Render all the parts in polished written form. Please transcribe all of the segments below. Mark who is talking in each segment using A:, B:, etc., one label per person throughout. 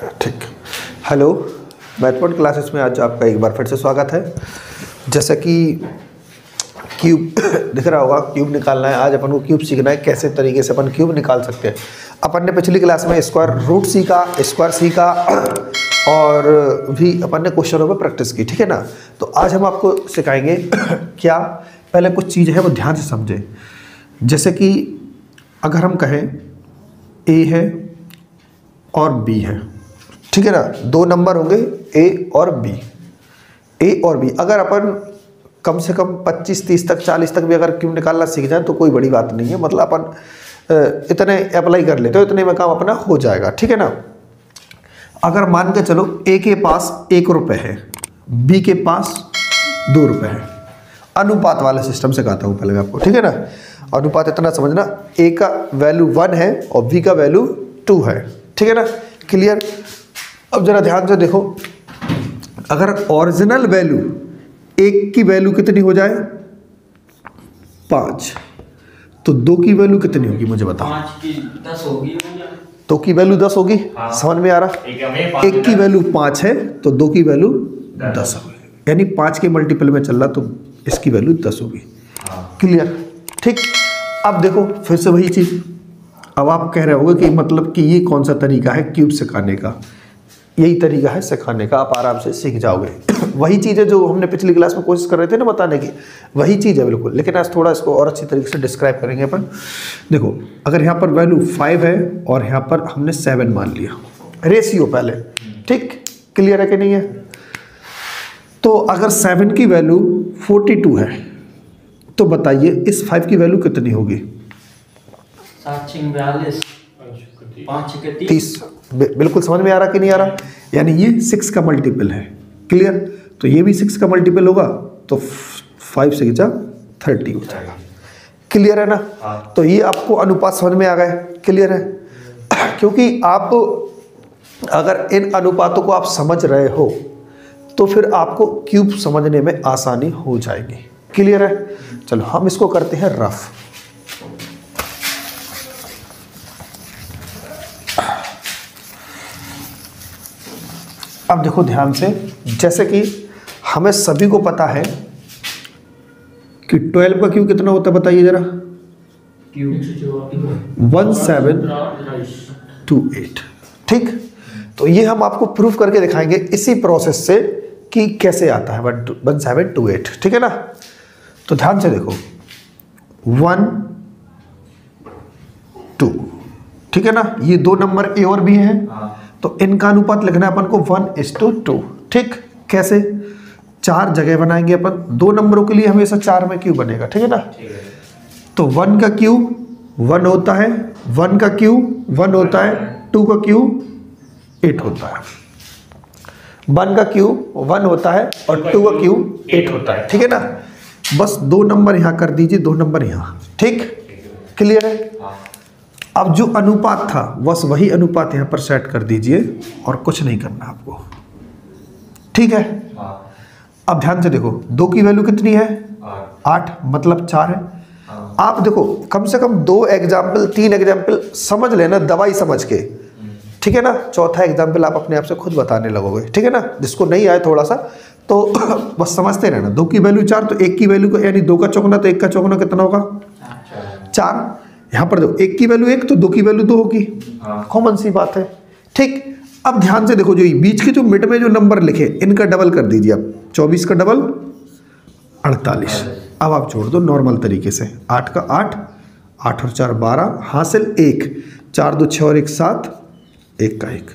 A: ठीक। Hello, mathematics classes में आज आपका एक बार फिर से स्वागत है। जैसा कि क्यूब दिख रहा होगा, क्यूब निकालना है। आज अपन को क्यूब सीखना है, कैसे तरीके से अपन क्यूब निकाल सकते हैं। अपन ने पिछली क्लास में स्क्वायर रूट सीखा, स्क्वायर सीखा और भी अपन ने क्वेश्चनों पर प्रैक्टिस की, ठीक है ना। तो आज हम आपको सिखाएंगे क्या, पहले कुछ चीज़ है वो ध्यान से समझें। जैसे कि अगर हम कहें ए है और बी है, ठीक है ना, दो नंबर होंगे ए और बी। ए और बी अगर अपन कम से कम 25, 30 तक, 40 तक भी अगर क्यूब निकालना सीख जाए तो कोई बड़ी बात नहीं है। मतलब अपन इतने अप्लाई कर लेते हो, इतने में काम अपना हो जाएगा, ठीक है ना। अगर मान के चलो ए के पास 1 रुपये है, बी के पास 2 रुपये है। अनुपात वाले सिस्टम से कहता हूँ पहले मैं आपको, ठीक है ना। अनुपात इतना समझना, ए का वैल्यू 1 है और बी का वैल्यू 2 है, ठीक है ना। क्लियर। अब जरा ध्यान से देखो, अगर ओरिजिनल वैल्यू 1 की वैल्यू कितनी हो जाए 5, तो 2 की वैल्यू कितनी होगी मुझे बताओ।
B: 5 की 10 होगी।
A: 2 की वैल्यू 10 होगी। हाँ। समझ में आ रहा। 1 की वैल्यू 5 है तो 2 की वैल्यू 10 होगी, यानी 5 के मल्टीपल में चल रहा तो इसकी वैल्यू 10 होगी। क्लियर। ठीक। अब देखो फिर से वही चीज़। अब आप कह रहे होगे कि मतलब कि ये कौन सा तरीका है क्यूब सिखाने का। यही तरीका है सिखाने का, आप आराम से सीख जाओगे। वही चीज़ है जो हमने पिछली क्लास में कोशिश कर रहे थे ना बताने की, वही चीज़ है बिल्कुल। लेकिन आज थोड़ा इसको और अच्छी तरीके से डिस्क्राइब करेंगे अपन। देखो, अगर यहाँ पर वैल्यू 5 है और यहाँ पर हमने 7 मान लिया, रेशियो पहले, ठीक। क्लियर है कि नहीं है। तो अगर 7 की वैल्यू 42 है तो बताइए इस 5 की वैल्यू कितनी होगी। 30। बिल्कुल समझ में आ रहा कि नहीं आ रहा। यानी ये 6 का मल्टीपल है। क्लियर। तो ये भी 6 का मल्टीपल होगा तो 5 से 30 हो जाएगा। क्लियर है ना। तो ये आपको अनुपात समझ में आ गए। क्लियर है। क्योंकि आप अगर इन अनुपातों को आप समझ रहे हो तो फिर आपको क्यूब समझने में आसानी हो जाएगी। क्लियर है। चलो हम इसको करते हैं रफ। अब देखो ध्यान से, जैसे कि हमें सभी को पता है कि 12 का क्यूब कितना होता है, बताइए जरा। 1728। ठीक। तो ये हम आपको प्रूफ करके दिखाएंगे इसी प्रोसेस से कि कैसे आता है 1728, ठीक है ना। तो ध्यान से देखो, 1 2, ठीक है ना। ये दो नंबर ए और बी हैं, तो इनका अनुपात लिखना है अपन को 1:2। ठीक। कैसे, 4 जगह बनाएंगे अपन। 2 नंबरों के लिए हमेशा 4 में क्यूब बनेगा, ठीक है ना। तो 1 का क्यूब 1 होता है, 1 का क्यूब 1 होता है, 2 का क्यूब 8 होता है। 1 का क्यूब 1 होता है और 2 का क्यूब 8 होता है, ठीक है ना। बस 2 नंबर यहाँ कर दीजिए, 2 नंबर यहाँ। ठीक। क्लियर है। अब जो अनुपात था बस वही अनुपात यहाँ पर सेट कर दीजिए और कुछ नहीं करना आपको, ठीक है। अब ध्यान से देखो, 2 की वैल्यू कितनी है 8, मतलब 4 है। आप देखो कम से कम 2 एग्जाम्पल 3 एग्जाम्पल समझ लेना दवाई समझ के, ठीक है ना। चौथा एग्जाम्पल आप अपने आप से खुद बताने लगोगे, ठीक है ना। जिसको नहीं आए थोड़ा सा तो बस समझते रहना। 2 की वैल्यू 4 तो 1 की वैल्यू को, यानी 2 का चौगुना तो 1 का चौगुना कितना होगा 4। यहाँ पर देखो 1 की वैल्यू 1 तो 2 की वैल्यू 2 होगी। कॉमन सी बात है। ठीक। अब ध्यान से देखो, जो बीच के जो मिड में जो नंबर लिखे इनका डबल कर दीजिए आप। 24 का डबल 48। अब आप जोड़ दो नॉर्मल तरीके से। 8 का 8, 8 और 4 12, हासिल 1, 4 2 6 और 1 7, 1 का 1।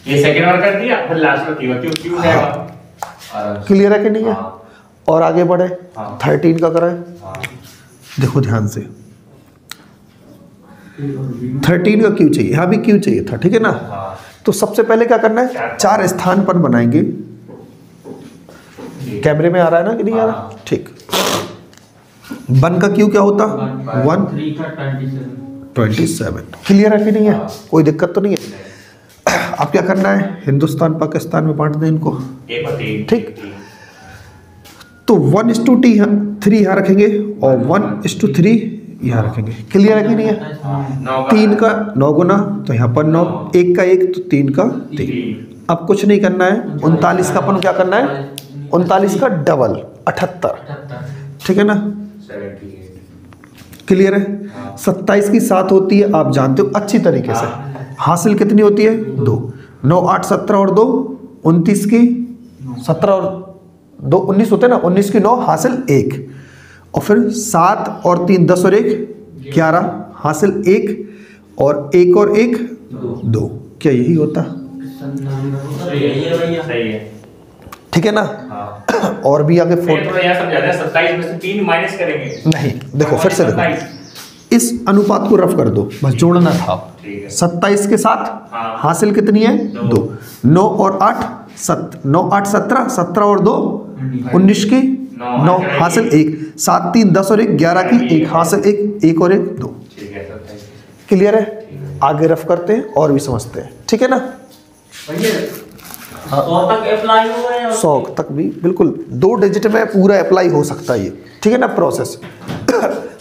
C: ये सेकंड बार कर दिया, फिर लास्ट में क्यों है।
A: क्लियर है कि नहीं है। और आगे बढ़े, 13 का कराए। देखो ध्यान से, 13 का क्यों चाहिए, यहाँ भी क्यों चाहिए था, ठीक है ना। तो सबसे पहले क्या करना है, 4 स्थान पर बनाएंगे। कैमरे में आ रहा है ना कि नहीं आ रहा। ठीक। 1 का क्यू क्या होता 1 27। क्लियर है कि नहीं है, कोई दिक्कत तो नहीं है। अब क्या करना है, हिंदुस्तान पाकिस्तान में बांट दें इनको, ठीक। तो 1:3 यहाँ रखेंगे और 1:3 यहाँ रखेंगे। क्लियर है कि नहीं है? 3 का 9 गुना तो यहाँ पर 9, 1 का 1 तो 3 का 3। अब कुछ नहीं करना है, 39 का अपन क्या करना है, 39 का डबल 78, ठीक है ना? क्लियर है? 27 की 7 होती है, आप जानते हो अच्छी तरीके से। हासिल कितनी होती है? 2। 9 8 17 और 2 29 की 17 और 2 19 होते हैं ना, 19 की 9 हासिल 1, और फिर 7 और 3 10 और 1 11 हासिल 1, और 1 और 1 2। क्या यही होता?
C: सही है,
A: ठीक है ना? और भी आगे
C: 27 में से 3 माइनस करेंगे।
A: नहीं, देखो फिर से देखो, इस अनुपात को रफ कर दो, बस जोड़ना था। 27 के साथ हासिल कितनी है? 2। 9 और 8 9 8 17, 17 और 2 19 की 9 हासिल 1, 7 3 10 और 1 11 की 1 हासिल 1, 1 और 1 2। क्लियर है? आगे रफ करते हैं और भी समझते हैं, ठीक है ना? 100 तक भी बिल्कुल 2 डिजिट में पूरा अप्लाई हो सकता है ये, ठीक है ना प्रोसेस।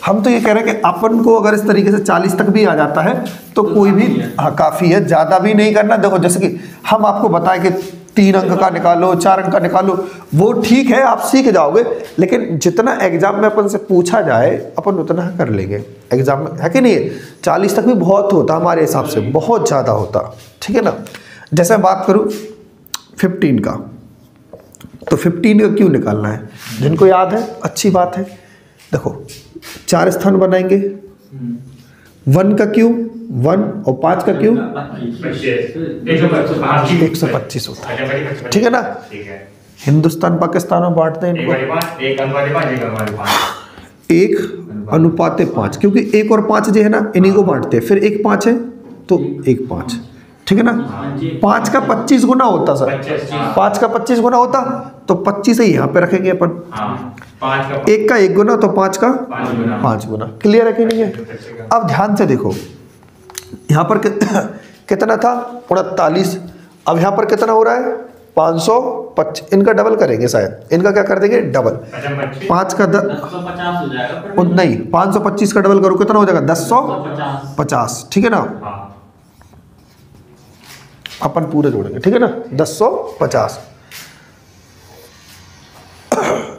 A: हम तो ये कह रहे हैं कि अपन को अगर इस तरीके से 40 तक भी आ जाता है तो कोई भी काफ़ी है, ज़्यादा भी नहीं करना। देखो जैसे कि हम आपको बताएं कि 3 अंक का निकालो, 4 अंक का निकालो, वो ठीक है, आप सीख जाओगे, लेकिन जितना एग्जाम में अपन से पूछा जाए अपन उतना कर लेंगे एग्जाम में, है कि नहीं? 40 तक भी बहुत होता हमारे हिसाब से, बहुत ज़्यादा होता, ठीक है ना? जैसे मैं बात करूँ 15 का, तो 15 का क्यों निकालना है? जिनको याद है अच्छी बात है। देखो 4 स्थान बनाएंगे, 1 का क्यों 1 और 5 का क्यों 125 होता है, ठीक है ना? हिंदुस्तान पाकिस्तान में बांटते हैं इनको 1:5, क्योंकि 1 और 5 जो है ना इन्हीं को बांटते हैं, फिर 1 5 है तो 1 5, ठीक है ना? 5 का 25 गुना होता सर, 5 का 25 गुना होता तो 25 ही यहाँ पे रखेंगे अपन। 1 का 1 गुना तो 5 का 5 गुना। क्लियर है कि नहीं है? अब ध्यान से देखो, यहाँ पर कितना था 39, अब यहाँ पर कितना हो रहा है 525, इनका डबल करेंगे शायद, इनका क्या कर देंगे डबल, 5 का
B: 150 हो जाएगा,
A: नहीं 525 का डबल करो कितना हो जाएगा 1050, ठीक है ना? अपन पूरे जोड़ेंगे, ठीक है ना? 1050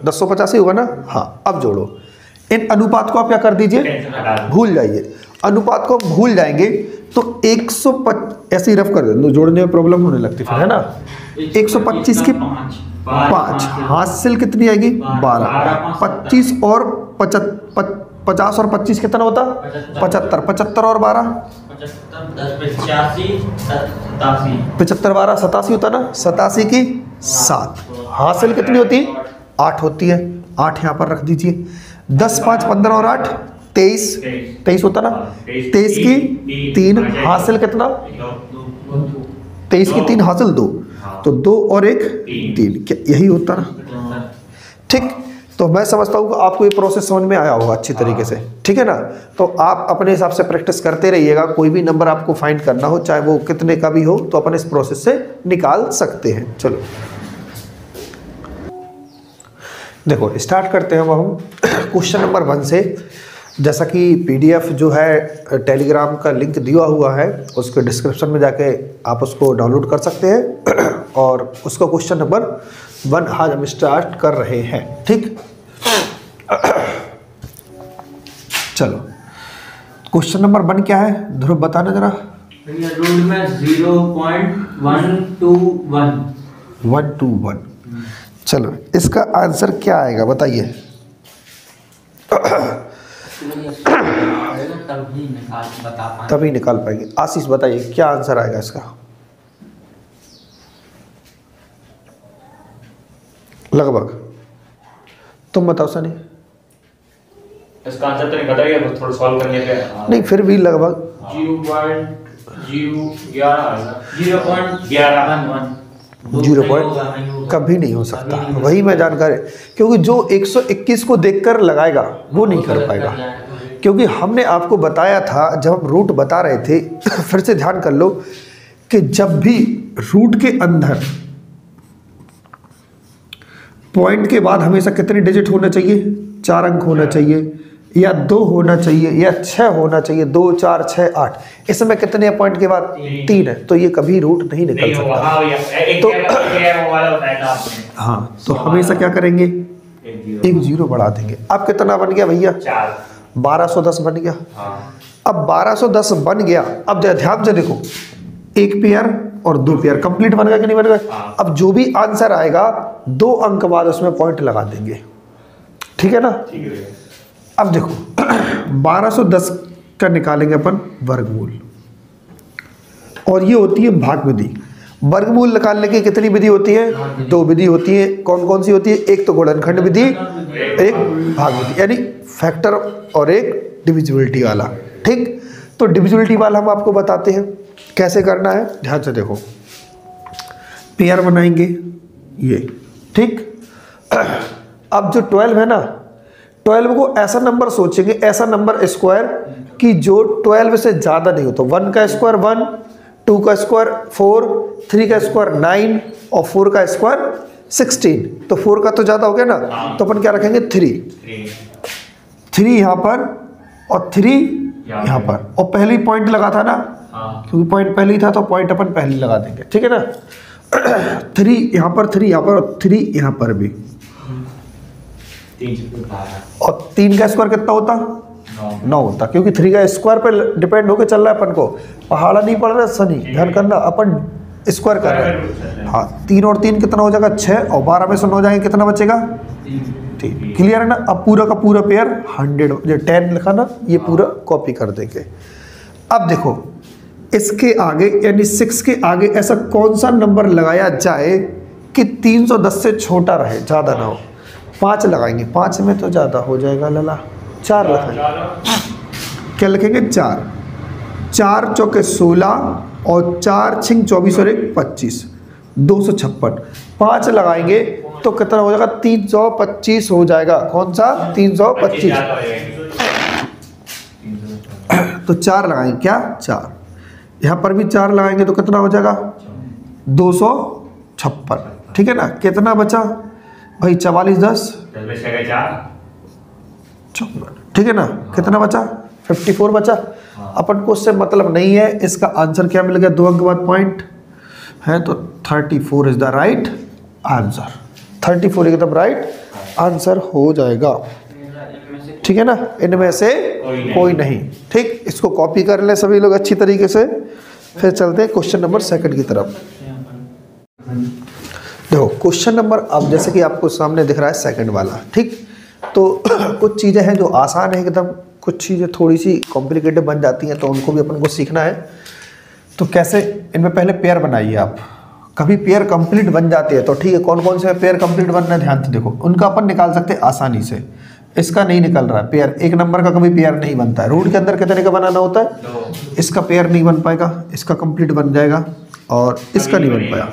A: 1050 ही होगा ना? हाँ। अब जोड़ो इन अनुपात को, आप क्या कर दीजिए भूल जाइए, अनुपात को भूल जाएंगे तो 125 ऐसे ही रफ कर दे, जोड़ने में प्रॉब्लम होने लगती फिर, है ना? 125 की 5 हासिल कितनी आएगी 12, 25 और 50 और 25 कितना होता 75, 75 और 12 75 12 87 होता ना, 87 की 7 हासिल कितनी होती है 8 होती है, 8 यहाँ पर रख दीजिए। 10 5 15 और 8 23 होता ना, 23 की 3 हासिल कितना 23 की 3 हासिल 2, तो 2 और 1 3, क्या यही होता ना? ठीक, तो मैं समझता हूँ कि आपको ये प्रोसेस समझ में आया होगा अच्छी तरीके से, ठीक है ना? तो आप अपने हिसाब से प्रैक्टिस करते रहिएगा, कोई भी नंबर आपको फाइंड करना हो चाहे वो कितने का भी हो तो अपन इस प्रोसेस से निकाल सकते हैं। चलो देखो स्टार्ट करते हैं हम क्वेश्चन नंबर 1 से। जैसा कि पीडीएफ जो है टेलीग्राम का लिंक दिया हुआ है, उसके डिस्क्रिप्शन में जाके आप उसको डाउनलोड कर सकते हैं और उसका क्वेश्चन नंबर 1 आज हम स्टार्ट कर रहे हैं, ठीक? चलो क्वेश्चन नंबर 1 क्या है ध्रुव बताना जरा।
B: रूट में
A: 0.121। चलो इसका आंसर क्या आएगा बताइए। तभी निकाल पाएंगे। आशीष बताइए क्या आंसर आएगा इसका, लगभग तुम बताओ सनी।
C: इसका आंसर तो नहीं पता है, बस थोड़ा सॉल्व करने पे
A: नहीं फिर भी लगभग 0.11 कभी नहीं हो सकता, वही मैं जानकारी, क्योंकि जो 121 को देखकर लगाएगा वो नहीं कर पाएगा, क्योंकि हमने आपको बताया था जब हम रूट बता रहे थे फिर से ध्यान कर लो कि जब भी रूट के अंदर पॉइंट के बाद हमेशा कितने डिजिट होना चाहिए, 4 अंक होना चाहिए, या 2 होना चाहिए या 6 होना चाहिए, 2 4 6 8, इसमें कितने पॉइंट के बाद 3 है, तो ये कभी रूट नहीं निकल सकता। तो हाँ, तो हमेशा क्या करेंगे, एक 0 बढ़ा देंगे। अब कितना बन गया भैया, 1210 बन गया। अब 1210 बन गया, अब ध्यान से देखो, एक पेयर और 2 पेयर कंप्लीट बन गया कि नहीं बन गया। अब जो भी आंसर आएगा 2 अंक बाद उसमें पॉइंट लगा देंगे, ठीक है ना। अब देखो 1210 का निकालेंगे अपन वर्गमूल, और ये होती है भाग विधि। वर्गमूल निकालने की कितनी विधि होती है, 2 विधि होती है। कौन कौन सी होती है, एक तो गुणनखंड विधि, एक भाग विधि, यानी फैक्टर, और एक डिविजिबिलिटी वाला। ठीक, तो डिविजिबिलिटी वाला हम आपको बताते हैं कैसे करना है, ध्यान से देखो। पेयर बनाएंगे ये, ठीक। अब जो 12 है ना, 12 को ऐसा नंबर सोचेंगे, ऐसा नंबर स्क्वायर कि जो 12 से ज़्यादा नहीं हो। तो 1 का स्क्वायर 1, 2 का स्क्वायर 4, 3 का स्क्वायर 9 और 4 का स्क्वायर 16। तो 4 का तो ज़्यादा हो गया ना, तो अपन क्या रखेंगे 3 यहाँ पर और 3 यहाँ पर, और पहले ही पॉइंट लगा था ना, क्योंकि पॉइंट पहले ही था तो पॉइंट अपन पहले लगा देंगे, ठीक है ना। 3 यहाँ पर, 3 यहाँ पर और 3 यहाँ पर भी, और 3 का स्क्वायर कितना होता, 9 होता, क्योंकि 3 का स्क्वायर पे डिपेंड होकर चल रहा है अपन को, पहाड़ा नहीं पड़ रहा है सनी, ध्यान करना, अपन स्क्वायर कर रहे हैं। हाँ, 3 और 3 कितना हो जाएगा 6, और 12 में से 9 जाएंगे कितना बचेगा 3। क्लियर है ना। अब पूरा का पूरा पेयर 100, जो 10 लिखा ना, ये पूरा कॉपी कर देंगे। अब देखो इसके आगे यानी 6 के आगे ऐसा कौन सा नंबर लगाया जाए कि 310 से छोटा रहे, ज़्यादा ना हो। 5 लगाएंगे, 5 में तो ज़्यादा हो जाएगा लला, 4 लगाएंगे। क्या लिखेंगे 4, 4 चौके 16 और 4 छिंग 24 और 1 25, 256। 5 लगाएंगे तो कितना हो जाएगा 325 हो जाएगा। कौन सा 325, तो 4 लगाएंगे, क्या 4, यहाँ पर भी 4 लगाएंगे तो कितना हो जाएगा 256, ठीक है ना। कितना बचा भाई 44 10 54, ठीक है ना। कितना बचा 54 बचा। अपन को उससे मतलब नहीं है, इसका आंसर क्या मिल गया, 2 अंक बाद पॉइंट है, तो 34 इज द राइट आंसर। 34 एकदम राइट आंसर हो जाएगा, ठीक है ना। इनमें से कोई नहीं, ठीक। इसको कॉपी कर ले सभी लोग अच्छी तरीके से। फिर चलते हैं क्वेश्चन नंबर 2 की तरफ। देखो क्वेश्चन नंबर, अब जैसे कि आपको सामने दिख रहा है 2 वाला, ठीक। तो कुछ चीज़ें हैं जो आसान है एकदम, कुछ चीज़ें थोड़ी सी कॉम्प्लिकेटेड बन जाती हैं, तो उनको भी अपन को सीखना है। तो कैसे, इनमें पहले पेयर बनाइए आप। कभी पेयर कंप्लीट बन जाती है तो ठीक है, कौन कौन से पेयर कंप्लीट बनना है ध्यान से देखो, उनका अपन निकाल सकते हैं आसानी से। इसका नहीं निकल रहा है पेयर, 1 नंबर का कभी पेयर नहीं बनता है। रूट के अंदर कितने का बनाना होता है, इसका पेयर नहीं बन पाएगा, इसका कंप्लीट बन जाएगा और इसका नहीं बन पाया,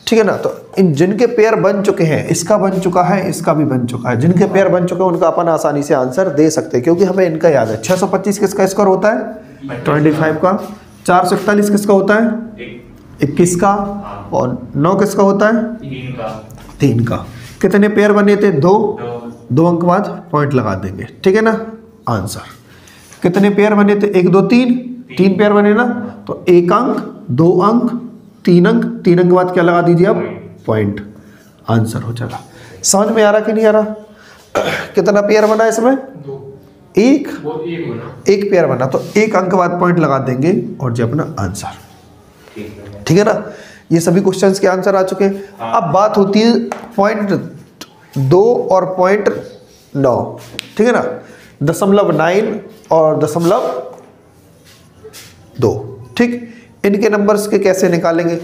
A: ठीक है ना। तो इन जिनके पेयर बन चुके हैं, इसका बन चुका है, इसका भी बन चुका है, जिनके पेयर बन चुके हैं उनका अपन आसानी से आंसर दे सकते हैं, क्योंकि हमें इनका याद है। 625 किसका स्क्वायर होता है 25 का, 441 किसका होता है 21 का, और 9 किसका होता है 3 का। कितने पेयर बने थे 2 अंक बाद पॉइंट लगा देंगे, ठीक है ना। आंसर कितने पेयर बने थे 1 2 3 पेयर बने ना, तो 1 अंक 2 अंक 3 अंक, 3 अंक बाद क्या लगा दीजिए आप पॉइंट, आंसर हो जाएगा। समझ में आ रहा कि नहीं आ रहा। कितना पेयर बना इसमें 1 पेयर बना, तो 1 अंक बाद पॉइंट लगा देंगे और जो अपना आंसर, ठीक है ना। ये सभी क्वेश्चंस के आंसर आ चुके हैं। अब बात होती है पॉइंट 2 और पॉइंट 9, ठीक है ना। 0.9 और 0.2, ठीक। इनके नंबर्स के कैसे निकालेंगे,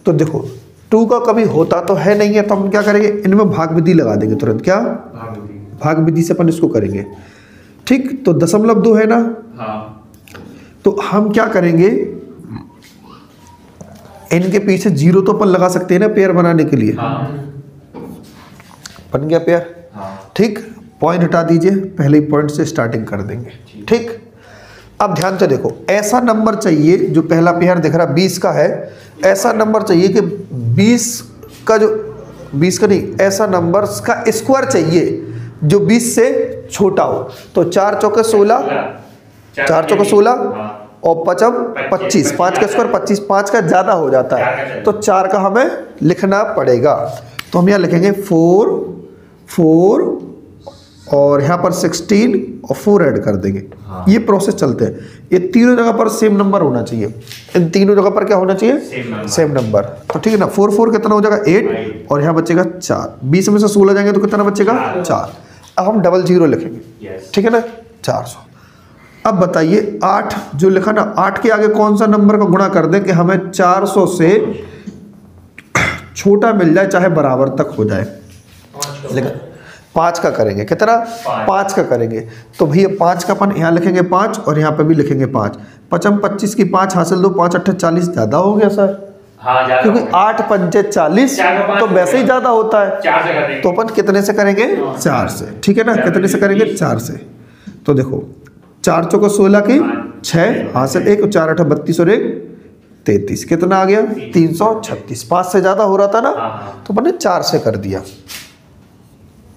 A: तो देखो 2 का कभी होता तो है नहीं है, तो हम क्या करेंगे, इनमें भाग विधि लगा देंगे तुरंत। क्या भाग विधि से अपन इसको करेंगे, ठीक। तो 0.2 है ना, तो हम क्या करेंगे, इनके पीछे 0 तो अपन लगा सकते हैं ना पेयर बनाने के लिए। बन गया पेयर, ठीक। पॉइंट हटा दीजिए, पहले ही पॉइंट से स्टार्टिंग कर देंगे, ठीक। अब ध्यान से देखो, ऐसा नंबर चाहिए, जो पहला पेयर दिख रहा 20 का है, ऐसा नंबर चाहिए कि 20 का जो 20 का नहीं, ऐसा नंबर का स्क्वायर चाहिए जो 20 से छोटा हो। तो 4 चौके 16, 4 चौके 16 और 5 25, 5 का स्क्वायर 25, 5 का ज़्यादा हो जाता है तो 4 का हमें लिखना पड़ेगा। तो हम यहाँ लिखेंगे 4 4 और यहाँ पर 16 और 4 ऐड कर देंगे। ये प्रोसेस चलते हैं। ये तीनों जगह पर सेम नंबर होना चाहिए। इन तीनों जगह पर क्या होना चाहिए? Same number. तो ठीक है ना, 4 4 कितना हो जाएगा 8 और यहाँ बचेगा 4। 20 में से 16 जाएंगे तो कितना बचेगा 4। अब हम 00 लिखेंगे, ठीक है ना, 400। अब बताइए 8 जो लिखा ना, 8 के आगे कौन सा नंबर का गुणा कर दें कि हमें 400 से छोटा मिल जाए चाहे बराबर तक हो जाए। लेकिन 5 का करेंगे, कितना 5 का करेंगे। तो भैया 5 का अपन यहाँ लिखेंगे 5 और यहाँ पे भी लिखेंगे 5। 5 25 की 5 हासिल दो, 5 8 40 ज़्यादा हो गया सर।
C: हाँ,
A: क्योंकि 8 5 40 तो वैसे ही ज़्यादा होता है। तो अपन कितने से करेंगे? 4 से। ठीक है ना, कितने से करेंगे? 4 से। तो देखो 4 चौको 16 की 6 हासिल 1 और 4 8 32 और 1 33, कितना आ गया? 336। 5 से ज़्यादा हो रहा था ना, तो अपन ने 4 से कर दिया।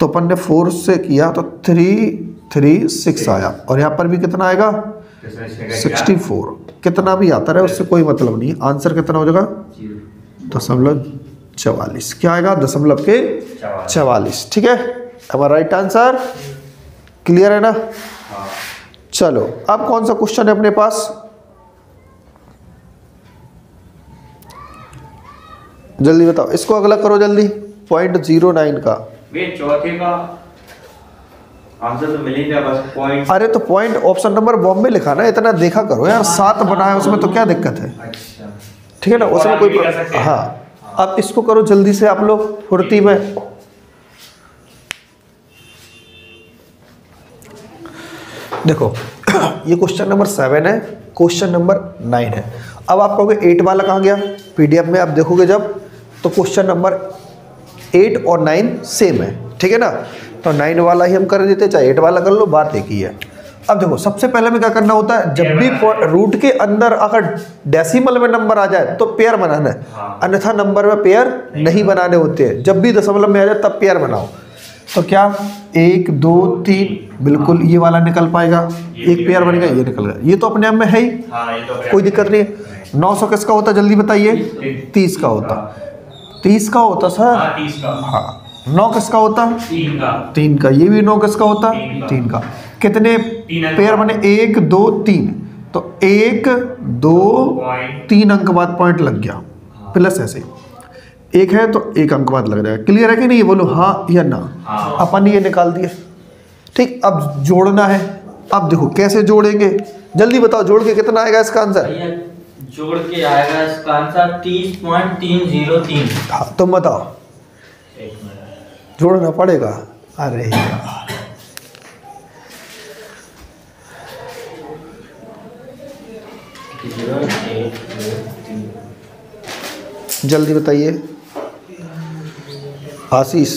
A: तो अपन ने 4 से किया तो 336 आया और यहाँ पर भी कितना आएगा? 64। कितना भी आता रहे उससे कोई मतलब नहीं। आंसर कितना हो जाएगा? 0.44। क्या आएगा? 0.44। ठीक है, हमारा राइट आंसर। क्लियर है ना? चलो अब कौन सा क्वेश्चन है अपने पास? जल्दी बताओ, इसको अगला करो जल्दी। 0.09 का
C: चौथे का आंसर तो मिल ही गया, बस पॉइंट।
A: अरे तो पॉइंट ऑप्शन नंबर बॉम्बे लिखा ना, इतना देखा करो यार। 7 बनाया उसमें तो क्या दिक्कत है?
C: अच्छा,
A: ठीक है ना, उसमें कोई हाँ। अब इसको करो जल्दी से आप लोग फुर्ती में। देखो ये क्वेश्चन नंबर 7 है, क्वेश्चन नंबर 9 है। अब आप कहोगे 8 वाला कहाँ गया? पीडीएफ में आप देखोगे जब तो क्वेश्चन नंबर 8 और 9 सेम है, ठीक है ना। तो 9 वाला ही हम कर देते, चाहे 8 वाला कर लो, बात एक ही है। अब देखो सबसे पहले में क्या करना होता है, जब भी रूट के अंदर अगर डेसिमल में नंबर आ जाए तो पेयर बनाना है, अन्यथा नंबर में पेयर नहीं बनाने होते हैं। जब भी दशमलव में आ जाए तब पेयर बनाओ। तो क्या 1 2 3 बिल्कुल ये वाला निकल पाएगा, एक पेयर बनेगा, ये निकल गया। ये तो अपने आप में है ही, कोई दिक्कत नहीं है। 900 किसका होता जल्दी बताइए? 30 का होता। 30 का होता सर? हाँ। 9 किसका होता? 3 का। ये भी 9 किसका होता? 3 का। कितने पेयर बने? 1 2 3। तो 1 2 3 अंक बाद पॉइंट लग गया, प्लस ऐसे 1 है तो 1 अंक बाद लग जाएगा। क्लियर है कि नहीं? ये बोलो हाँ या ना। अपन ये निकाल दिए, ठीक। अब जोड़ना है। अब देखो कैसे जोड़ेंगे, जल्दी बताओ। जोड़ के कितना आएगा इसका आंसर?
B: जोड़ के आएगा इसका आंसर 30.303।
A: हाँ तुम बताओ। जोड़ना पड़ेगा। अरे यार जल्दी बताइए आशीष।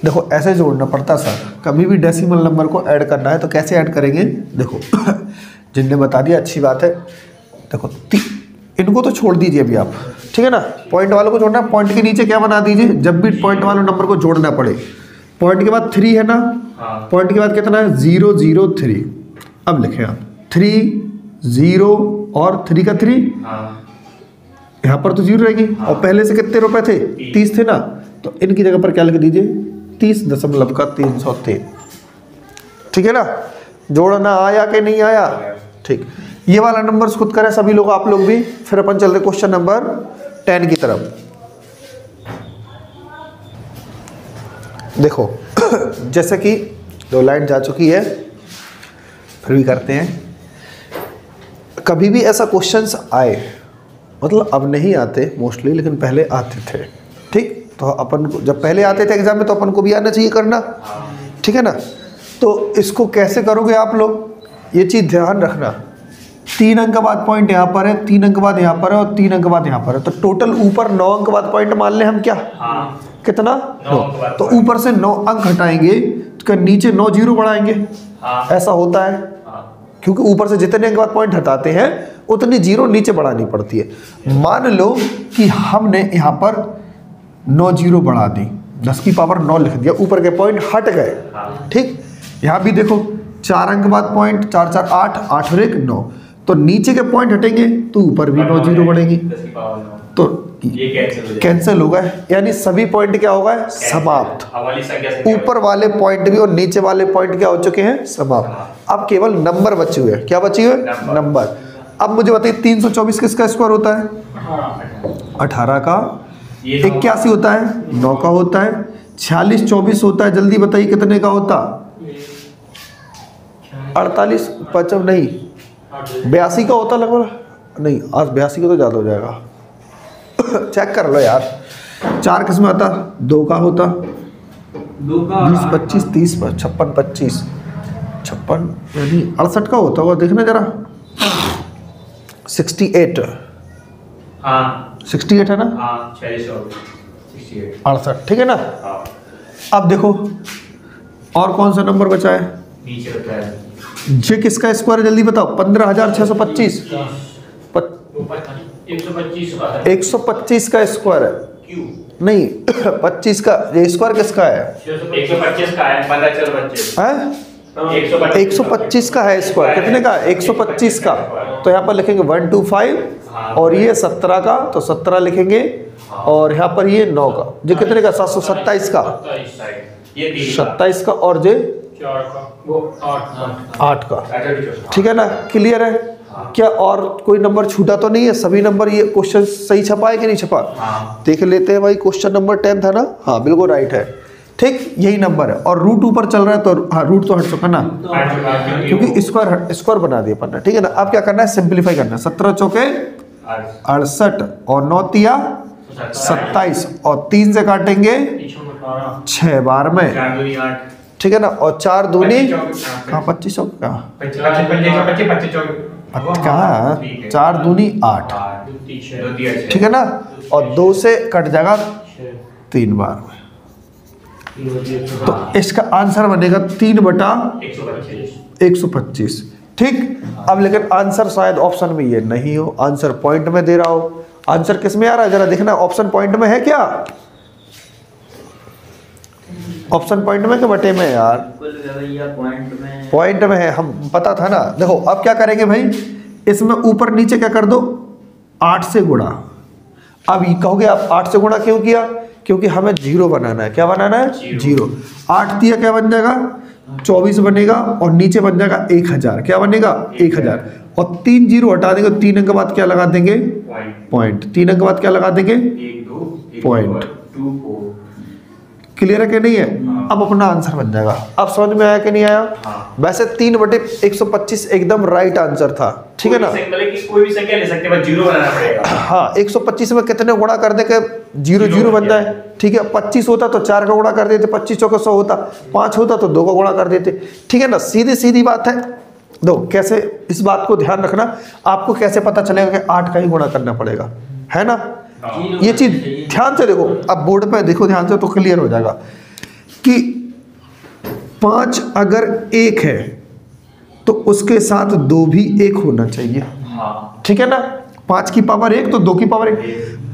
A: देखो ऐसे जोड़ना पड़ता सर, कभी भी डेसिमल नंबर को ऐड करना है तो कैसे ऐड करेंगे? देखो जिनने बता दिया अच्छी बात है। देखो इनको तो छोड़ दीजिए अभी आप, ठीक है ना। पॉइंट वालों को जोड़ना, पॉइंट के नीचे क्या बना दीजिए, जब भी पॉइंट वाले नंबर को जोड़ना पड़े। पॉइंट के बाद 3 है ना, पॉइंट के बाद कितना है? 0 0 3। अब लिखें आप 3 0 और 3 का 3, यहाँ पर तो 0 रहेगी। और पहले से कितने रुपए थे? 30 थे ना, तो इनकी जगह पर क्या लिख दीजिए? 30.303। ठीक है ना। जोड़ना आया कि नहीं आया? ठीक। ये वाला नंबर खुद करें सभी लोग, आप लोग भी। फिर अपन चलते क्वेश्चन नंबर 10 की तरफ। देखो जैसे कि 2 लाइन जा चुकी है, फिर भी करते हैं। कभी भी ऐसा क्वेश्चंस आए, मतलब अब नहीं आते मोस्टली, लेकिन पहले आते थे, ठीक। तो अपन को जब पहले आते थे एग्जाम में तो अपन को भी आना चाहिए करना, ठीक है ना। तो इसको कैसे करोगे आप लोग, ये चीज़ ध्यान रखना। 3 अंक बाद पॉइंट यहाँ पर है, 3 अंक बाद यहाँ पर है और 3 अंक बाद यहाँ पर है। तो टोटल ऊपर 9 अंक बाद पॉइंट मान लें हम। क्या कितना? 9। तो ऊपर से 9 अंक हटाएंगे तो नीचे 9 0 बढ़ाएंगे। ऐसा होता है, क्योंकि ऊपर से जितने अंक बाद पॉइंट हटाते हैं उतनी 0 नीचे बढ़ानी पड़ती है। मान लो कि हमने यहाँ पर 9 जीरो बढ़ा दी, 10 की पावर 9 लिख दिया, ऊपर के पॉइंट हट गए। ठीक, यहाँ भी देखो 4 अंक बाद पॉइंट, 4 4 8, 8 और 1 9, तो नीचे के पॉइंट हटेंगे तो ऊपर भी 9 जीरो बढ़ेगी, तो
C: ये
A: कैंसिल होगा, यानी सभी पॉइंट क्या होगा, समाप्त। ऊपर वाले पॉइंट भी और नीचे वाले पॉइंट क्या हो चुके हैं, समाप्त। अब केवल नंबर बचे हुए हैं, क्या बचे हुए, नंबर। अब मुझे बताइए 324 किसका स्क्वायर होता है, 18 का, 81 होता है, 9 का होता है, 46 24 होता है, जल्दी बताइए कितने का होता, 48 55 नहीं 82 का होता लगभग, नहीं आज 82 का तो ज़्यादा हो जाएगा, चेक कर लो यार। 4 किस में आता, 2 का होता, 20 25 30 56 25 56 यानी 68 का होता होगा, देखना जरा 68,
C: हाँ
A: 68 है ना,
C: हाँ
A: 68, ठीक है ना। अब देखो और कौन सा नंबर बचा है,
C: नीचे होता है
A: जे किसका स्क्वायर है जल्दी बताओ, 15,625, 125 का स्क्वायर है,
C: क्यों
A: नहीं 25 का, ये स्क्वायर किसका है,
C: 125 का है, पता चल बच्चे
A: हैं?
C: 125
A: का है स्क्वायर, कितने का, 125 का, तो यहाँ पर लिखेंगे 125, और ये 17 का तो 17 लिखेंगे, और यहाँ पर ये 9 का, जो कितने का, 727 का,
C: ये
A: 27 का, और जे 8 का, ठीक है ना, क्लियर है। क्या और कोई नंबर छूटा तो नहीं है, सभी नंबर ये क्वेश्चन सही छपा है कि नहीं छपा, देख लेते हैं भाई। क्वेश्चन नंबर 10 था ना, हाँ बिल्कुल राइट है, ठीक यही नंबर है, और रूट ऊपर चल रहा है तो हाँ रूट तो हट चुका ना, क्योंकि स्क्वायर बना दिया पन्ना, ठीक है ना। अब क्या करना है, सिंप्लीफाई करना है, 17 चौके 68 और 9 तिया 27 और 3 से काटेंगे 6 बार में, ठीक है ना, और 4 दूनी कहाँ 25 कहाँ 4 दूनी 8, ठीक है ना, और 2 से कट जाएगा 3 बार में, तो इसका आंसर बनेगा 3/125, ठीक। अब लेकिन आंसर शायद ऑप्शन में ये नहीं हो, आंसर पॉइंट में दे रहा हो, आंसर किस में आ रहा है जरा देखना, ऑप्शन पॉइंट में है क्या, ऑप्शन पॉइंट में कि बटे में यार, पॉइंट में है, हम पता था ना। देखो अब क्या करेंगे भाई, इसमें ऊपर नीचे क्या कर दो, 8 से गुणा। अब ये कहोगे आप 8 से गुणा क्यों किया, क्योंकि हमें 0 बनाना है, क्या बनाना है, 0। 8 दिया क्या बन जाएगा, 24 बनेगा, और नीचे बन जाएगा 1000, क्या बनेगा 1000, और 3 0 हटा देंगे, 3 अंक के बाद क्या लगा देंगे, पॉइंट, 3 अंक के बाद क्या लगा देंगे, पॉइंट, क्लियर है कि नहीं है। अब अपना आंसर बन जाएगा, अब समझ में आया कि नहीं आया, वैसे 3/125 एकदम राइट आंसर था, ठीक है ना,
C: कोई भी संख्या ले सकते हैं, बस 0 बनाना पड़ेगा।
A: हाँ 125 में कितने गुणा कर दे के 0 0 बन जाए, ठीक है, 25 होता तो 4 का गुणा कर देते, 25 चौके 100 होता, 5 होता तो 2 का गुणा कर देते, ठीक है ना, सीधी सीधी बात है। दो कैसे, इस बात को ध्यान रखना, आपको कैसे पता चलेगा कि 8 का ही गुणा करना पड़ेगा, है ना, ये चीज ध्यान से देखो, अब बोर्ड पे देखो ध्यान से तो क्लियर हो जाएगा कि 5 अगर 1 है तो उसके साथ 2 भी 1 होना चाहिए, ठीक है ना, 5 की पावर 1 तो 2 की पावर 1,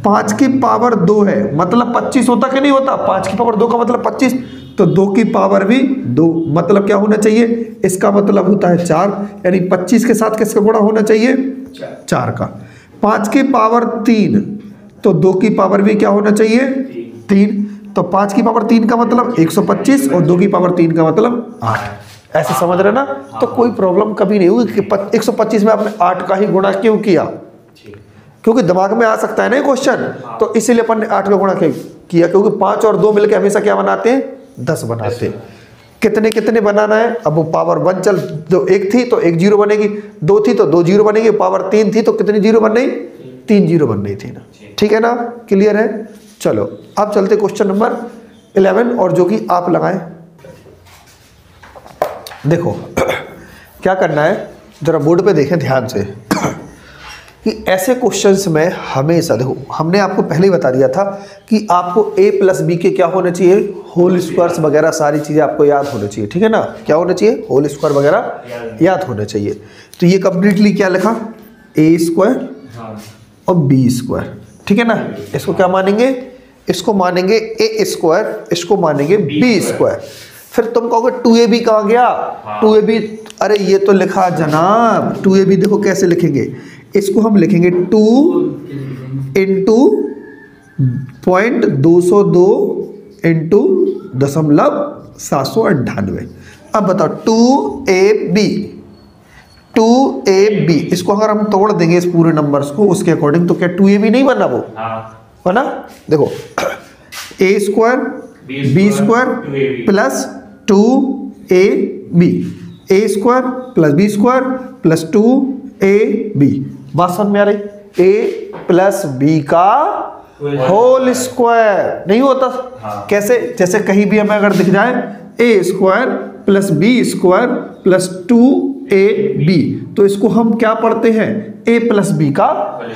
A: 5 की पावर 2 है मतलब 25 होता कि नहीं होता, 5 की पावर 2 का मतलब 25, तो 2 की पावर भी 2 मतलब क्या होना चाहिए, इसका मतलब होता है 4, यानी 25 के साथ किसका गुणा होना चाहिए, 4 का। 5 की पावर 3 तो 2 की पावर भी क्या होना चाहिए, 3, तो 5 की पावर 3 का मतलब 125 और 2 की पावर 3 का मतलब 8, ऐसे समझ रहे ना। तो कोई प्रॉब्लम कभी नहीं हुई कि 125 में आपने 8 का ही गुणा क्यों किया, क्योंकि दिमाग में आ सकता है ना क्वेश्चन, तो इसीलिए अपन ने 8 का गुणा किया, क्योंकि 5 और 2 मिलकर हमेशा क्या बनाते हैं, 10 बनाते हैं। कितने कितने बनाना है, अब वो पावर 1 चल, जो 1 थी तो 1 0 बनेगी, 2 थी तो 2 0 बनेगी, पावर 3 थी तो कितनी 0 बन रही, 3 0 बन रही थी ना, ठीक है ना, क्लियर है। चलो अब चलते क्वेश्चन नंबर 11, और जो कि आप लगाएं। देखो क्या करना है, जरा बोर्ड पे देखें ध्यान से कि ऐसे क्वेश्चंस में हमेशा देखो, हमने आपको पहले ही बता दिया था कि आपको a + b के क्या होने चाहिए, होल स्क्वायर्स वगैरह सारी चीज़ें आपको याद होनी चाहिए, ठीक है ना, क्या होना चाहिए, होल स्क्वायर वगैरह याद होने चाहिए। तो ये कंप्लीटली क्या लिखा, a² और b², ठीक है ना, इसको क्या मानेंगे, इसको मानेंगे ए स्क्वायर, इसको मानेंगे बी स्क्वायर। फिर तुम कहोगे 2ab कहाँ गया? 2ab, अरे ये तो लिखा जनाब 2ab, देखो कैसे लिखेंगे, इसको हम लिखेंगे 2 इंटू 0.202 इंटू 0.798। अब बताओ 2ab, इसको अगर हम तोड़ देंगे इस पूरे नंबर्स को उसके अकॉर्डिंग, तो क्या 2ab नहीं बना वो? बना। देखो a square b square plus 2ab, a square plus b square plus 2ab। बात समझ में आ रही? a प्लस b का होल स्क्वायर नहीं होता? कैसे? जैसे कहीं भी हमें अगर दिख जाए a square plus b square plus 2ab, तो इसको हम क्या पढ़ते हैं? a प्लस b का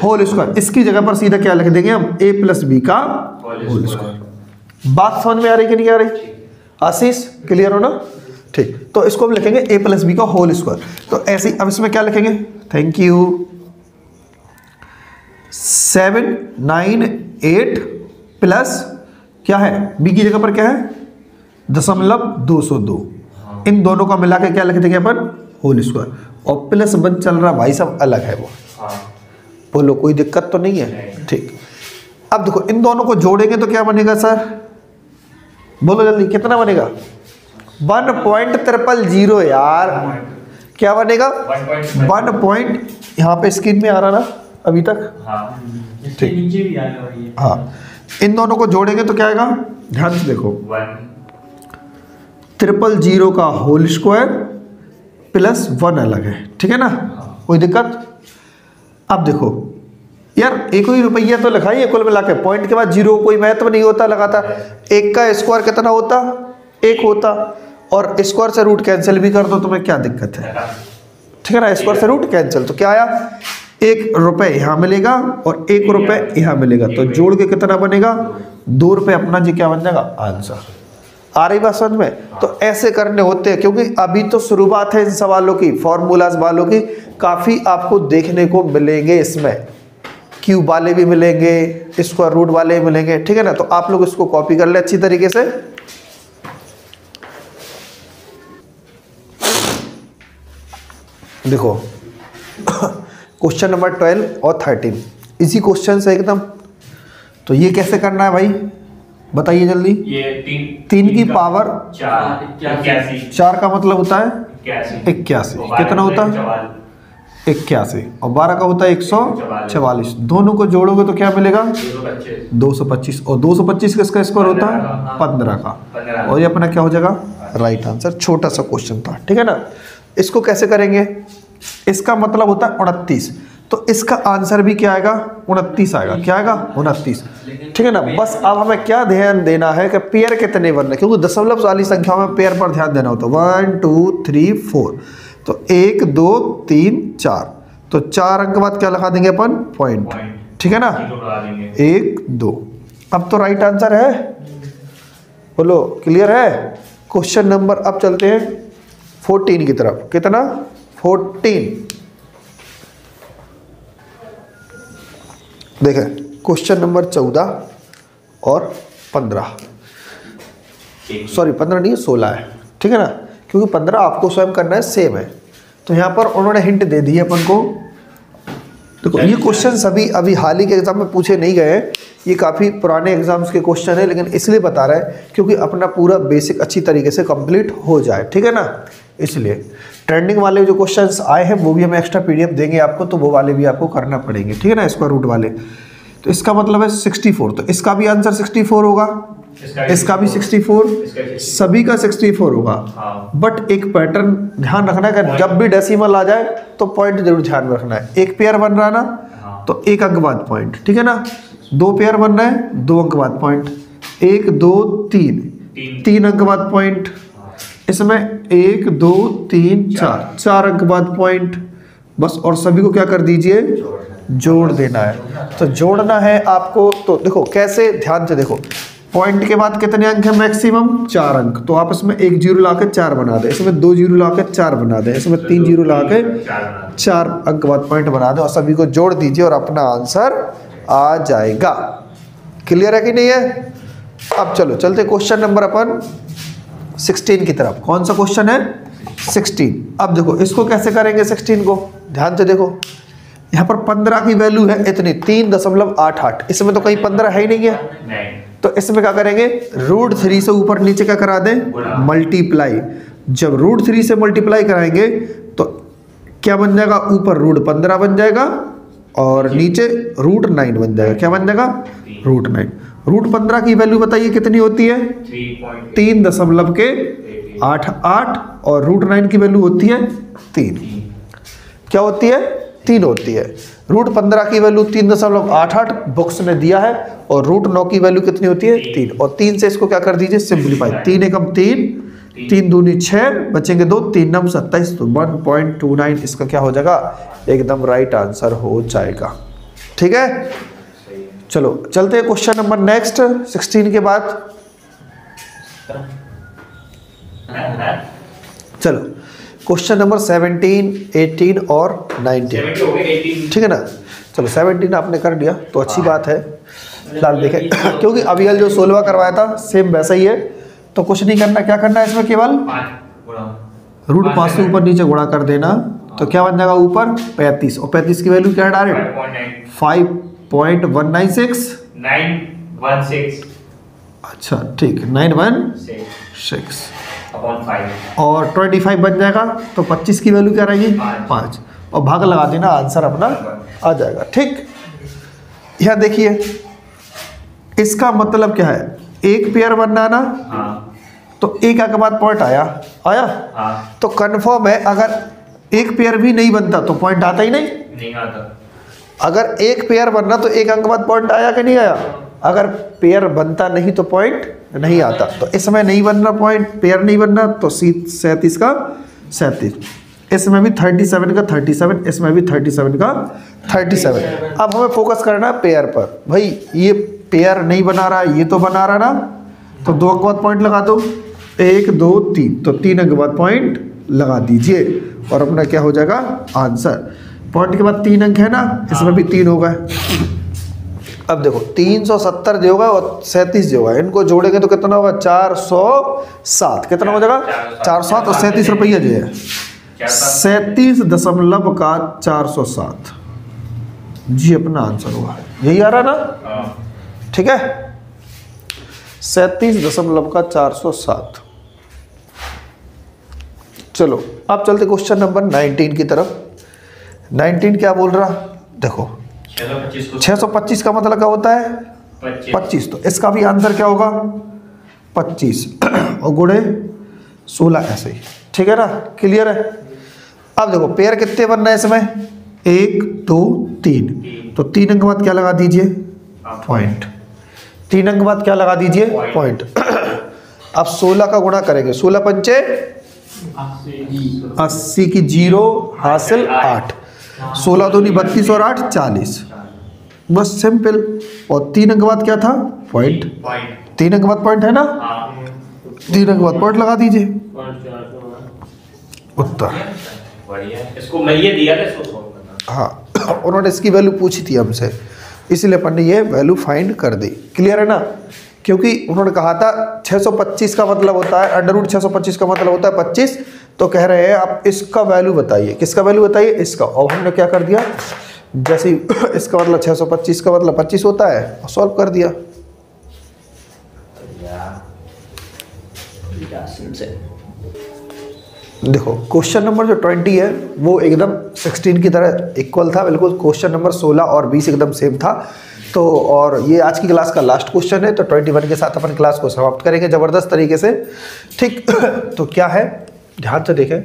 A: होल स्क्वायर। इसकी जगह पर सीधा क्या लिख देंगे हम? a प्लस b का होल स्क्वायर। बात समझ में आ रही कि नहीं आ रही? आशीष क्लियर हो ना? ठीक, तो इसको हम लिखेंगे a प्लस बी का होल स्क्वायर। तो ऐसे ही अब इसमें क्या लिखेंगे? Thank you. 798 प्लस क्या है? b की जगह पर क्या है? 0.202। इन दोनों का मिला के क्या लिख देंगे अपन? Whole square. और प्लस 1 चल रहा भाई सब अलग है वो। बोलो कोई दिक्कत तो नहीं है? ठीक, अब देखो इन दोनों को जोड़ेंगे तो क्या बनेगा सर? बोलो जल्दी, कितना बनेगा? 1.000 यार। क्या बनेगा? 1 पॉइंट, यहाँ पे स्क्रीन में आ रहा ना अभी तक? ठीक,
B: नीचे भी आएगा भाई।
A: हाँ, इन दोनों को जोड़ेंगे तो क्या आएगा? ध्यान से देखो, 000 का होल स्क्वायर प्लस 1 अलग है, ठीक है ना? कोई दिक्कत? अब देखो यार, एक ही रुपया तो लिखा ही है कुल मिला के, पॉइंट के बाद जीरो कोई महत्व नहीं होता लगाता। एक का स्क्वायर कितना होता? 1 होता, और स्क्वायर से रूट कैंसिल भी कर दो, तुम्हें क्या दिक्कत है? ठीक है ना? स्क्वायर से रूट कैंसिल, तो क्या आया? 1 रुपये यहाँ मिलेगा और 1 रुपये यहाँ मिलेगा, तो जोड़ के कितना बनेगा? 2 रुपये अपना जी क्या बन जाएगा? आंसर। आ रही बात समझ में? तो ऐसे करने होते हैं, क्योंकि अभी तो शुरुआत है इन सवालों की, फॉर्मूलाज वालों की। काफ़ी आपको देखने को मिलेंगे इसमें, क्यूब वाले भी मिलेंगे, स्क्वायर रूट वाले भी मिलेंगे, ठीक है ना? तो आप लोग इसको कॉपी कर ले अच्छी तरीके से। देखो क्वेश्चन नंबर 12 और 13 इसी क्वेश्चन से एकदम। तो ये कैसे करना है भाई, बताइए जल्दी।
C: ये
A: 3 की पावर
C: 4
A: का मतलब होता है 81। कितना होता है? 81। और 12 का होता है 144। दोनों को जोड़ोगे तो क्या मिलेगा? 225। और 225 किसका स्क्वायर होता है? 15 का। और ये अपना क्या हो जाएगा? Right answer. छोटा सा क्वेश्चन था, ठीक है ना? इसको कैसे करेंगे? इसका मतलब होता है 29, तो इसका आंसर भी क्या आएगा? 29 आएगा। क्या आएगा? 29, ठीक है ना? बस अब हमें क्या ध्यान देना है कि पेयर कितने बनने, क्योंकि दशमलव वाली संख्या में पेयर पर ध्यान देना होता है। 1 2 3 4, तो 1 2 3 4, तो 4 अंक बाद क्या लगा देंगे अपन? पॉइंट, ठीक है ना? 1 2। अब तो राइट आंसर है, बोलो क्लियर है? क्वेश्चन नंबर अब चलते हैं 14 की तरफ। कितना? 14। देखें क्वेश्चन नंबर 14 और 15, सॉरी 15 नहीं है 16 है, ठीक है ना? क्योंकि 15 आपको स्वयं करना है, सेम है। तो यहाँ पर उन्होंने हिंट दे दी है अपन को। देखो ये क्वेश्चन सभी अभी हाल ही के एग्जाम में पूछे नहीं गए हैं, ये काफ़ी पुराने एग्जाम्स के क्वेश्चन है, लेकिन इसलिए बता रहे हैं क्योंकि अपना पूरा बेसिक अच्छी तरीके से कंप्लीट हो जाए, ठीक है ना? इसलिए ट्रेंडिंग वाले जो क्वेश्चंस आए हैं वो भी हम एक्स्ट्रा पीडीएफ देंगे आपको, तो वो वाले भी आपको करना पड़ेंगे, ठीक है ना? स्क्वायर रूट वाले। तो इसका मतलब है 64, तो इसका भी आंसर 64 होगा, इसका भी 64, सभी का 64 होगा। बट एक पैटर्न ध्यान रखना है कि जब भी डेसिमल आ जाए तो पॉइंट जरूर ध्यान में रखना है। एक पेयर बन रहा है ना, तो 1 अंक बाद पॉइंट, ठीक है ना? 2 पेयर बन रहा है, 2 अंक बाद पॉइंट, 1 2 3, 3 अंक बाद पॉइंट। इसमें 1 2 3 4, 4 अंक बाद पॉइंट, बस। और सभी को क्या कर दीजिए? जोड़ देना है। तो जोड़ना है आपको, तो देखो कैसे, ध्यान से देखो। पॉइंट के बाद कितने अंक है मैक्सिमम? 4 अंक। तो आप इसमें 1 जीरो ला के 4 बना दें, इसमें 2 जीरो ला के 4 बना दें, इसमें 3 जीरो ला के 4 अंक बाद पॉइंट बना दें, और सभी को जोड़ दीजिए और अपना आंसर आ जाएगा। क्लियर है कि नहीं है? अब चलो चलते क्वेश्चन नंबर अपन 16 की तरफ। कौन सा क्वेश्चन है? 16। अब देखो इसको कैसे करेंगे 16 को, ध्यान से देखो। यहाँ पर 15 की वैल्यू है इतनी 3.88, इसमें तो कहीं 15 है ही नहीं है, तो इसमें क्या करेंगे, √3 से ऊपर नीचे क्या करा दें, मल्टीप्लाई। जब √3 से मल्टीप्लाई कराएंगे तो क्या बन जाएगा, ऊपर √15 बन जाएगा और नीचे √9 बन जाएगा। क्या बन जाएगा, √9। √15 की वैल्यू बताइए कितनी होती है, 3.88 और √9 की वैल्यू होती है 3। क्या होती है, 3 होती है। √15 की वैल्यू 3.88 बुक्स में दिया है और √9 की वैल्यू कितनी होती है, 3। और 3 से इसको क्या कर दीजिए, सिंप्लीफाई। 3 एकम 3, 3 दूनी 6, बचेंगे 2, 3 नम 27, तो 1.29 इसका क्या हो जाएगा, एकदम राइट आंसर हो जाएगा। ठीक है, चलो चलते हैं क्वेश्चन नंबर नेक्स्ट 16 के बाद। चलो क्वेश्चन नंबर 17, 18 और 19, ठीक है ना। चलो 17 आपने कर दिया तो अच्छी बात है, फिलहाल देखें क्योंकि अभी जो 16वां करवाया था सेम वैसा ही है, तो कुछ नहीं करना। क्या करना है इसमें, केवल √5 से ऊपर नीचे गुणा कर देना, तो क्या बन जाएगा, ऊपर 35 और 35 की वैल्यू क्या है, डायरेक्ट 5.196
B: 916।
A: अच्छा ठीक, 916 और 25 बन जाएगा, तो 25 की वैल्यू क्या रहेगी, 5 और भाग लगा देना, आंसर अपना आ जाएगा। ठीक, यह देखिए इसका मतलब क्या है, एक पेयर बनना ना, तो एक के बाद पॉइंट आया, तो कन्फर्म है अगर एक पेयर भी नहीं बनता तो पॉइंट आता ही नहीं
B: आता।
A: अगर एक पेयर बनना तो एक अंक बाद पॉइंट आया कि नहीं आया, अगर पेयर बनता नहीं तो पॉइंट नहीं आता। तो इसमें नहीं बनना पॉइंट, पेयर नहीं बनना, तो 37 का 37, इसमें भी 37 का 37, इसमें भी 37 का 37। अब हमें फोकस करना है पेयर पर। भाई ये पेयर नहीं बना रहा, ये तो बना रहा ना, तो 2 अंक बाद पॉइंट लगा दो, 1 2 3, तो 3 अंक बाद पॉइंट लगा दीजिए और अपना क्या हो जाएगा, आंसर। पॉइंट के बाद 3 अंक है ना, इसमें भी 3 होगा। अब देखो 370 जो होगा और 37 जो होगा, इनको जोड़ेंगे तो कितना होगा, 407। कितना हो जाएगा, 407 और 37 रुपया जो है 37.407 जी अपना आंसर हुआ। यही आ रहा ना, ठीक है, 37.407। चलो अब चलते क्वेश्चन नंबर 19 की तरफ। 19 क्या बोल रहा, देखो 625 का मतलब क्या होता है, 25, तो इसका भी आंसर क्या होगा, 25 और गुणे 16, ऐसे ही, ठीक है ना, क्लियर है। अब देखो पेयर कितने बनना है इसमें, 1 2 3, तो 3 अंक बाद क्या लगा दीजिए, पॉइंट। 3 अंक बाद क्या लगा दीजिए, पॉइंट। अब 16 का गुणा करेंगे, 16 पंचे 80 की 0 हासिल 8, 16 दूनी 32 और 8 40, बस सिंपल। और 3 अंक बाद क्या था, पॉइंट। 3 अंक बाद पॉइंट है ना, 3 अंक बाद पॉइंट लगा दीजिए, उत्तर।
B: इसको मैं ये दिया था, इसको सॉल्व करना।
A: हाँ, उन्होंने इसकी वैल्यू पूछी थी हमसे, इसलिए अपन ने ये वैल्यू फाइंड कर दी। क्लियर है ना, क्योंकि उन्होंने कहा था 625 का मतलब होता है, √625 का मतलब होता है 25, तो कह रहे हैं आप इसका वैल्यू बताइए। किसका वैल्यू बताइए, इसका। और हमने क्या कर दिया, जैसे इसका मतलब 625 का मतलब 25 होता है, और सॉल्व कर दिया। देखो क्वेश्चन नंबर जो 20 है वो एकदम 16 की तरह इक्वल था, बिल्कुल। क्वेश्चन नंबर 16 और 20 एकदम सेम था। तो और ये आज की क्लास का लास्ट क्वेश्चन है, तो 21 के साथ अपन क्लास को समाप्त करेंगे ज़बरदस्त तरीके से, ठीक। तो क्या है, ध्यान से देखें,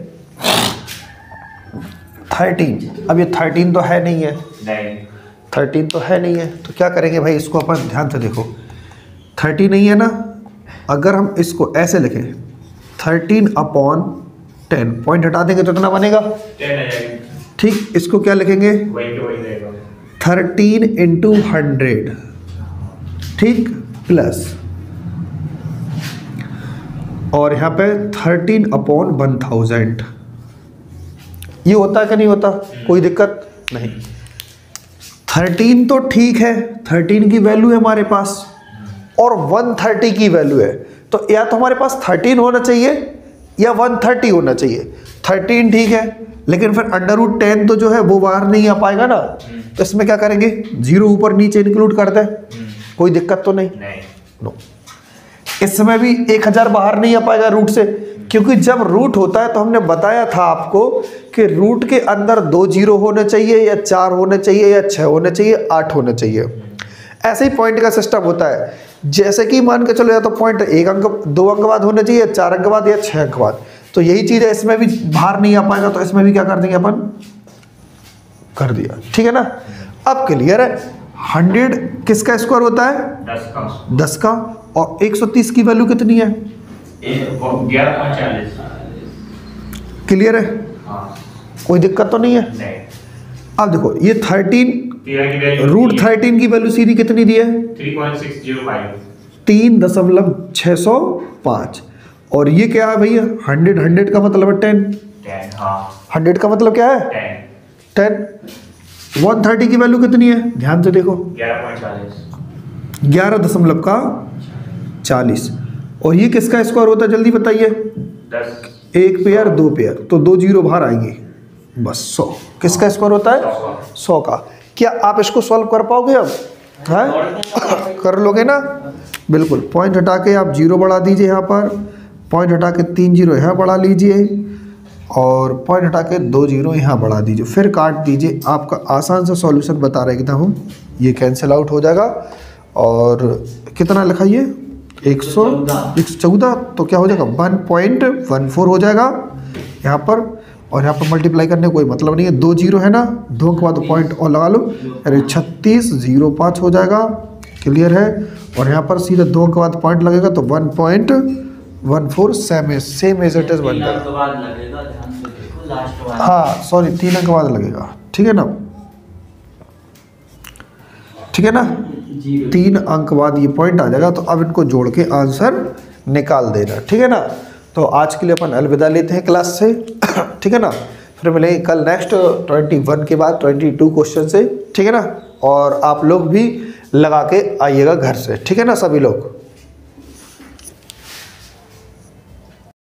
A: 13, अब ये 13 तो है नहीं है, 13 तो है नहीं है, तो क्या करेंगे भाई, इसको अपन ध्यान से देखो, 30 नहीं है ना, अगर हम इसको ऐसे लिखें 13/10, पॉइंट हटा देंगे तो कितना बनेगा,
B: 10।
A: ठीक। इसको क्या लिखेंगे, 13 × 100, ठीक, प्लस, और यहाँ पे 13/1000। ये होता है कि नहीं होता, कोई दिक्कत नहीं। 13 तो ठीक है, 13 की वैल्यू है हमारे पास, और 130 की वैल्यू है, तो या तो हमारे पास 13 होना चाहिए या 130 होना चाहिए। 13 ठीक है, लेकिन फिर √10 तो जो है वो बाहर नहीं आ पाएगा ना, तो इसमें क्या करेंगे, 0 ऊपर नीचे इंक्लूड कर दें, कोई दिक्कत तो नहीं। नो, इसमें भी 1000 बाहर नहीं आ पाएगा रूट से, क्योंकि जब रूट होता है तो हमने बताया था आपको कि रूट के अंदर 2 0 होने चाहिए या 4 होने चाहिए या 6 होने चाहिए, 8 होने चाहिए। ऐसे ही पॉइंट का सिस्टम होता है, जैसे कि मान के चलो या तो पॉइंट 1 अंक 2 अंक बाद होने चाहिए, 4 अंक बाद या 6 अंक बाद, तो यही चीज है, इसमें भी बाहर नहीं आ पाएगा, तो इसमें भी क्या कर देंगे अपन, कर दिया, ठीक है ना। अब क्लियर है, 100 किसका स्क्वायर होता है, 10 का, और 130 की वैल्यू कितनी है,
B: 11.40।
A: क्लियर है, कोई दिक्कत तो नहीं है। अब देखो ये 13 √13 की वैल्यू सीधी कितनी दी है,
B: 3.605,
A: 3.605, और ये क्या है भैया, 100 का मतलब है 10, 100 का मतलब क्या है 10। 130 की वैल्यू कितनी है, ध्यान से देखो, 11.40, और ये किसका स्क्वायर होता है, जल्दी बताइए, 1 पेयर 2 पेयर, तो 2 0 बाहर आएंगे, बस 100 किसका स्क्वायर होता है, 100 का। क्या आप इसको सॉल्व कर पाओगे अब, है कर लोगे ना, बिल्कुल। पॉइंट हटा के आप 0 बढ़ा दीजिए, यहाँ पर पॉइंट हटा के 3 0 यहाँ बढ़ा लीजिए, और पॉइंट हटा के 2 0 यहाँ बढ़ा दीजिए, फिर काट दीजिए। आपका आसान सा सॉल्यूशन बता रहे हूँ, ये कैंसिल आउट हो जाएगा, और कितना लिखाइए, 114, तो क्या हो जाएगा 1.14 हो जाएगा यहाँ पर, और यहाँ पर मल्टीप्लाई करने कोई मतलब नहीं है, 2 0 है ना, 2 के बाद पॉइंट और लगा लो, अरे 3605 हो जाएगा, क्लियर है। और यहाँ पर सीधे 2 के बाद पॉइंट लगेगा तो 1.14 सेम एज इट इज बन जाएगा। हाँ सॉरी, 3 अंक बाद लगेगा, ठीक है ना, ठीक है ना, 3 अंक बाद ये पॉइंट आ जाएगा। तो अब इनको जोड़ के आंसर निकाल देना, ठीक है ना। तो आज के लिए अपन अलविदा लेते हैं क्लास से, ठीक है ना, फिर मिलेंगे कल नेक्स्ट 21 के बाद 22 क्वेश्चन से, ठीक है ना। और आप लोग भी लगा के आइएगा घर से, ठीक है ना सभी लोग।